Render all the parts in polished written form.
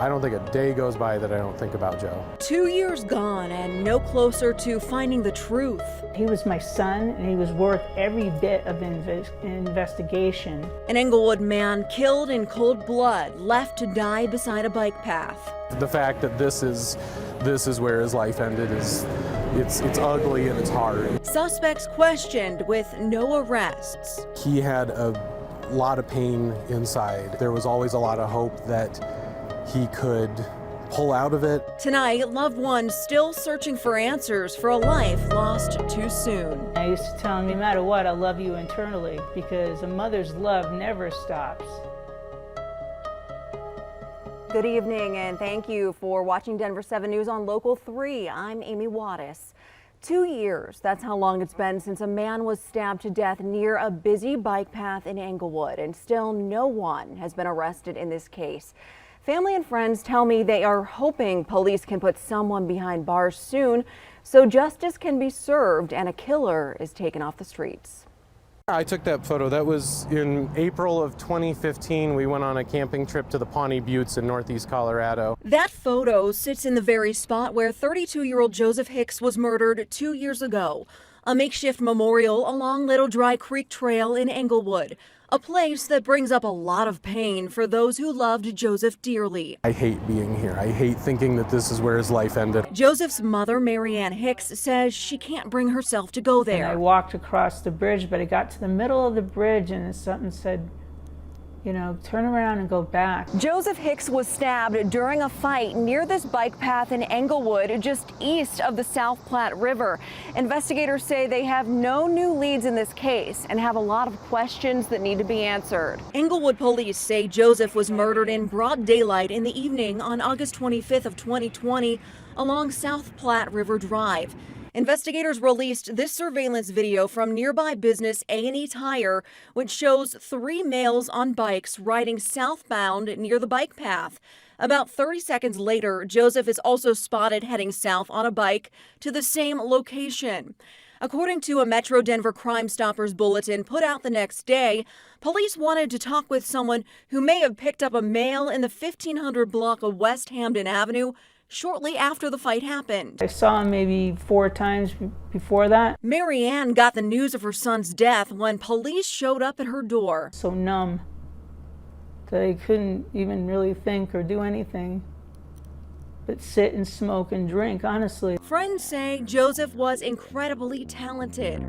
I don't think a day goes by that I don't think about Joe. 2 years gone and no closer to finding the truth. He was my son, and he was worth every bit of investigation. An Englewood man killed in cold blood, left to die beside a bike path. The fact that this is where his life ended is it's ugly and it's hard. Suspects questioned with no arrests. He had a lot of pain inside. There was always a lot of hope that he could pull out of it. Tonight, loved ones still searching for answers for a life lost too soon. I used to tell him, no matter what, I love you internally, because a mother's love never stops. Good evening, and thank you for watching Denver 7 News on Local 3. I'm Amy Wattis. 2 years, that's how long it's been since a man was stabbed to death near a busy bike path in Englewood, and still no one has been arrested in this case. Family and friends tell me they are hoping police can put someone behind bars soon so justice can be served and a killer is taken off the streets. I took that photo. That was in April of 2015. We went on a camping trip to the Pawnee Buttes in northeast Colorado. That photo sits in the very spot where 32-year-old Joseph Hicks was murdered 2 years ago. A makeshift memorial along Little Dry Creek Trail in Englewood. A place that brings up a lot of pain for those who loved Joseph dearly. I hate being here. I hate thinking that this is where his life ended. Joseph's mother, Mary Ann Hicks, says she can't bring herself to go there. And I walked across the bridge, but I got to the middle of the bridge and something said, you know, turn around and go back. Joseph Hicks was stabbed during a fight near this bike path in Englewood, just east of the South Platte River. Investigators say they have no new leads in this case and have a lot of questions that need to be answered. Englewood police say Joseph was murdered in broad daylight in the evening on August 25th of 2020 along South Platte River Drive. Investigators released this surveillance video from nearby business A&E Tire, which shows 3 males on bikes riding southbound near the bike path. About 30 seconds later, Joseph is also spotted heading south on a bike to the same location. According to a Metro Denver Crime Stoppers bulletin put out the next day, police wanted to talk with someone who may have picked up a male in the 1500 block of West Hampden Avenue shortly after the fight happened. I saw him maybe 4 times before that. Mary Ann got the news of her son's death when police showed up at her door. So numb that I couldn't even really think or do anything but sit and smoke and drink, honestly. Friends say Joseph was incredibly talented.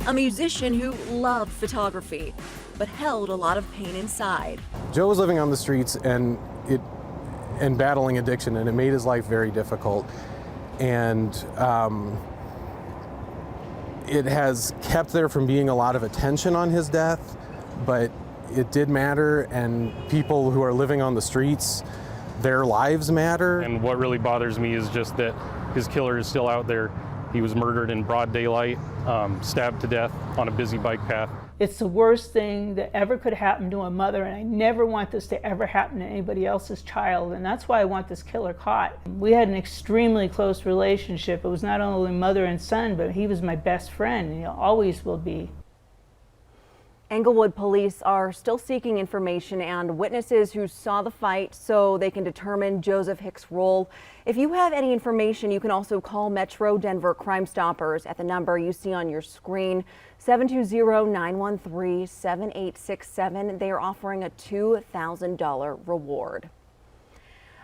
A musician who loved photography, but held a lot of pain inside. Joe was living on the streets and battling addiction, and it made his life very difficult. And it has kept there from being a lot of attention on his death, but it did matter, and people who are living on the streets, their lives matter. And what really bothers me is just that his killer is still out there. He was murdered in broad daylight, stabbed to death on a busy bike path. It's the worst thing that ever could happen to a mother, and I never want this to ever happen to anybody else's child, and that's why I want this killer caught. We had an extremely close relationship. It was not only mother and son, but he was my best friend, and he always will be. Englewood police are still seeking information and witnesses who saw the fight so they can determine Joseph Hicks' role. If you have any information, you can also call Metro Denver Crime Stoppers at the number you see on your screen, 720-913-7867. They are offering a $2,000 reward.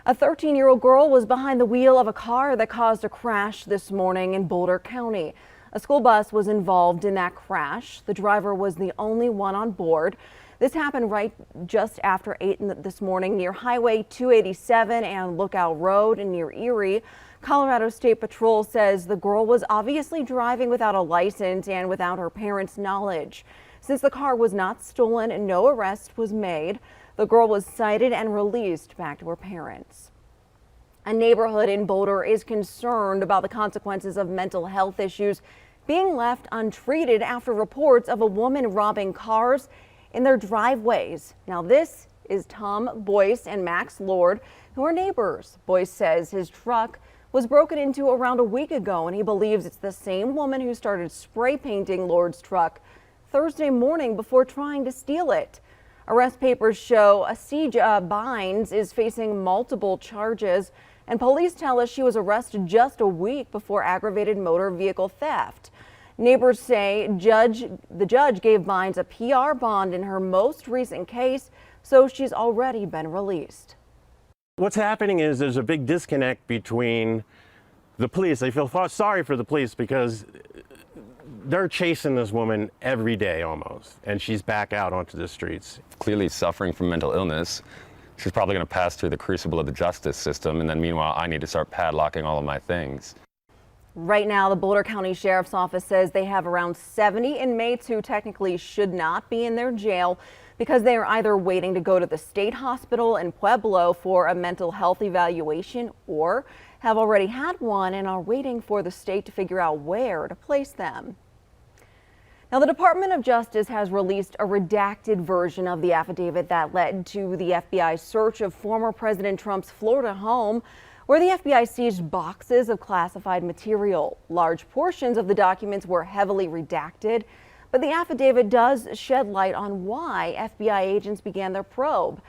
A 13-year-old girl was behind the wheel of a car that caused a crash this morning in Boulder County. A school bus was involved in that crash. The driver was the only one on board. This happened right just after 8 this morning near Highway 287 and Lookout Road near Erie. Colorado State Patrol says the girl was obviously driving without a license and without her parents' knowledge. Since the car was not stolen and no arrest was made, the girl was cited and released back to her parents. A neighborhood in Boulder is concerned about the consequences of mental health issues being left untreated after reports of a woman robbing cars in their driveways. Now this is Tom Boyce and Max Lord, who are neighbors. Boyce says his truck was broken into around a week ago, and he believes it's the same woman who started spray painting Lord's truck Thursday morning before trying to steal it. Arrest papers show Asija Bynes is facing multiple charges, and police tell us she was arrested just a week before aggravated motor vehicle theft. Neighbors say the judge gave Bynes a PR bond in her most recent case, so she's already been released. What's happening is there's a big disconnect between the police. I feel sorry for the police because they're chasing this woman every day almost, and she's back out onto the streets. Clearly suffering from mental illness. She's probably going to pass through the crucible of the justice system, and then meanwhile I need to start padlocking all of my things. Right now, the Boulder County Sheriff's Office says they have around 70 inmates who technically should not be in their jail because they are either waiting to go to the state hospital in Pueblo for a mental health evaluation or have already had one and are waiting for the state to figure out where to place them. Now, the Department of Justice has released a redacted version of the affidavit that led to the FBI's search of former President Trump's Florida home, where the FBI seized boxes of classified material. Large portions of the documents were heavily redacted, but the affidavit does shed light on why FBI agents began their probe.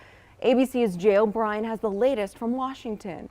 ABC's Jay O'Brien has the latest from Washington.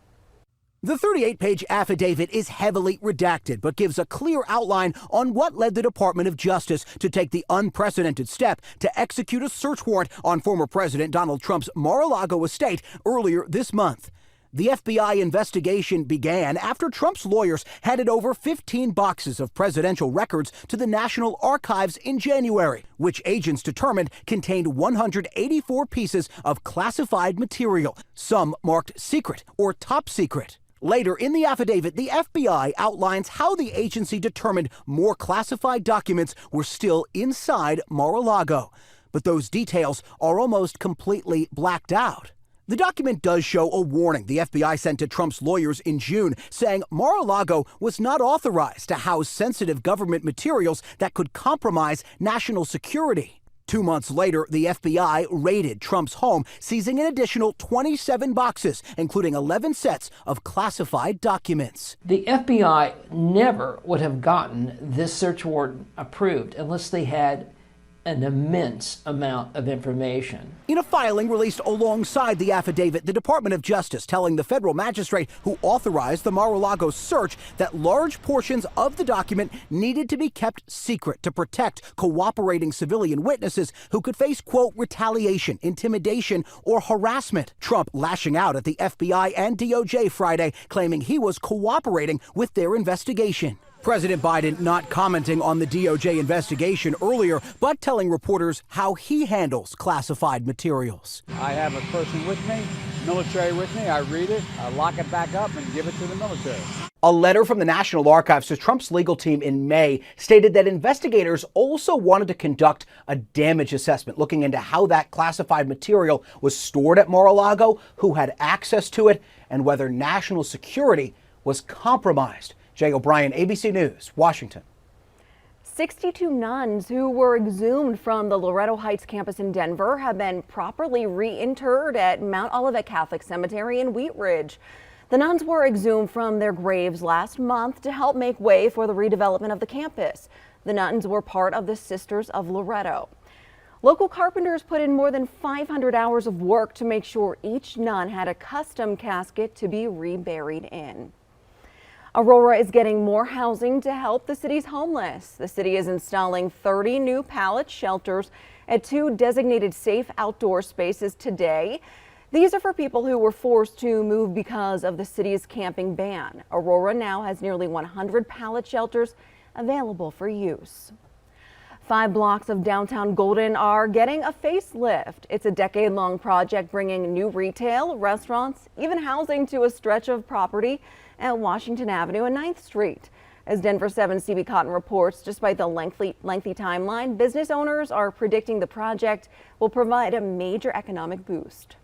The 38-page affidavit is heavily redacted, but gives a clear outline on what led the Department of Justice to take the unprecedented step to execute a search warrant on former President Donald Trump's Mar-a-Lago estate earlier this month. The FBI investigation began after Trump's lawyers handed over 15 boxes of presidential records to the National Archives in January, which agents determined contained 184 pieces of classified material, some marked secret or top secret. Later in the affidavit, the FBI outlines how the agency determined more classified documents were still inside Mar-a-Lago, but those details are almost completely blacked out. The document does show a warning the FBI sent to Trump's lawyers in June, saying Mar-a-Lago was not authorized to house sensitive government materials that could compromise national security. 2 months later, the FBI raided Trump's home, seizing an additional 27 boxes, including 11 sets of classified documents. The FBI never would have gotten this search warrant approved unless they had an immense amount of information. In a filing released alongside the affidavit, the Department of Justice telling the federal magistrate who authorized the Mar-a-Lago search that large portions of the document needed to be kept secret to protect cooperating civilian witnesses who could face, quote, retaliation, intimidation, or harassment. Trump lashing out at the FBI and DOJ Friday, claiming he was cooperating with their investigation. President Biden not commenting on the DOJ investigation earlier, but telling reporters how he handles classified materials. I have a person with me, military with me. I read it, I lock it back up and give it to the military. A letter from the National Archives to Trump's legal team in May stated that investigators also wanted to conduct a damage assessment, looking into how that classified material was stored at Mar-a-Lago, who had access to it, and whether national security was compromised. Jay O'Brien, ABC News, Washington. 62 nuns who were exhumed from the Loretto Heights campus in Denver have been properly reinterred at Mount Olivet Catholic Cemetery in Wheat Ridge. The nuns were exhumed from their graves last month to help make way for the redevelopment of the campus. The nuns were part of the Sisters of Loretto. Local carpenters put in more than 500 hours of work to make sure each nun had a custom casket to be reburied in. Aurora is getting more housing to help the city's homeless. The city is installing 30 new pallet shelters at 2 designated safe outdoor spaces today. These are for people who were forced to move because of the city's camping ban. Aurora now has nearly 100 pallet shelters available for use. 5 blocks of downtown Golden are getting a facelift. It's a decade-long project bringing new retail, restaurants, even housing to a stretch of property at Washington Avenue and 9th Street. As Denver 7's CB Cotton reports, despite the lengthy timeline, business owners are predicting the project will provide a major economic boost.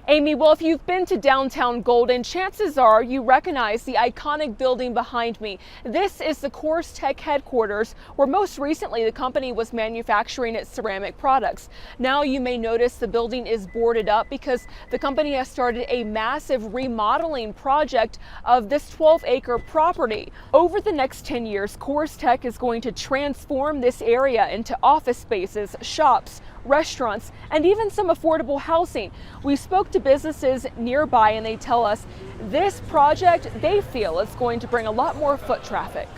Amy, well, if you've been to downtown Golden, chances are you recognize the iconic building behind me. This is the Coors Tech headquarters, where most recently the company was manufacturing its ceramic products. Now you may notice the building is boarded up because the company has started a massive remodeling project of this 12-acre property. Over the next 10 years, Coors Tech is going to transform this area into office spaces, shops, restaurants, and even some affordable housing. We spoke to businesses nearby and they tell us this project, they feel, is going to bring a lot more foot traffic.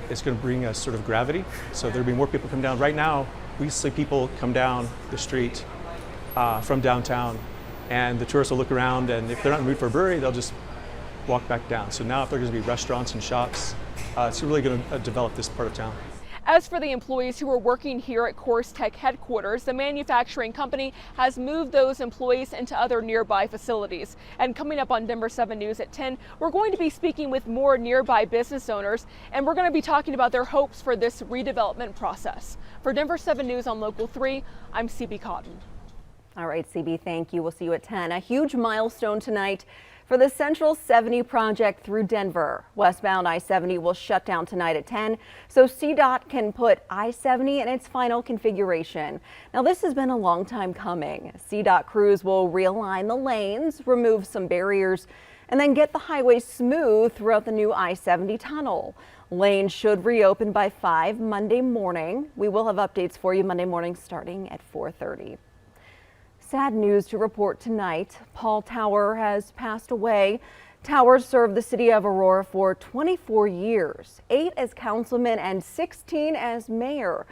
It's going to bring a sort of gravity, so there'll be more people come down. Right now, we see people come down the street from downtown, and the tourists will look around, and if they're not in the mood for a brewery, they'll just walk back down. So now if there are going to be restaurants and shops, it's really going to develop this part of town. As for the employees who are working here at Coors Tech headquarters, the manufacturing company has moved those employees into other nearby facilities. And coming up on Denver 7 News at 10, we're going to be speaking with more nearby business owners, and we're going to be talking about their hopes for this redevelopment process. For Denver 7 News on Local 3, I'm CB Cotton. All right, CB, thank you. We'll see you at 10. A huge milestone tonight for the Central 70 project through Denver. Westbound I-70 will shut down tonight at 10, so CDOT can put I-70 in its final configuration. Now, this has been a long time coming. CDOT crews will realign the lanes, remove some barriers, and then get the highway smooth throughout the new I-70 tunnel. Lanes should reopen by 5 Monday morning. We will have updates for you Monday morning starting at 4:30. Sad news to report tonight. Paul Tower has passed away. Tower served the city of Aurora for 24 years, 8 as councilman and 16 as mayor.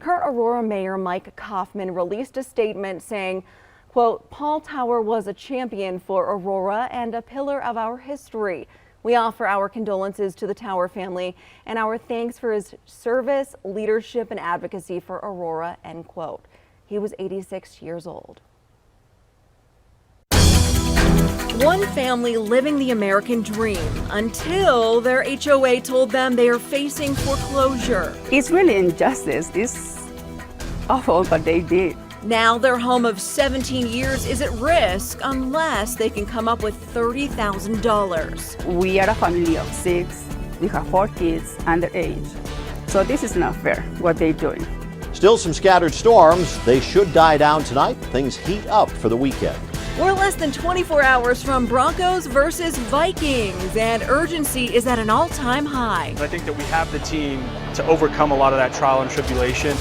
Current Aurora Mayor Mike Kaufman released a statement saying, quote, "Paul Tower was a champion for Aurora and a pillar of our history. We offer our condolences to the Tower family and our thanks for his service, leadership, and advocacy for Aurora," end quote. He was 86 years old. One family living the American dream until their HOA told them they are facing foreclosure. It's really injustice. It's awful what they did. Now their home of 17 years is at risk unless they can come up with $30,000. We are a family of 6. We have 4 kids underage. So this is not fair what they're doing. Still some scattered storms. They should die down tonight. Things heat up for the weekend. We're less than 24 hours from Broncos versus Vikings, and urgency is at an all-time high. I think that we have the team to overcome a lot of that trial and tribulation.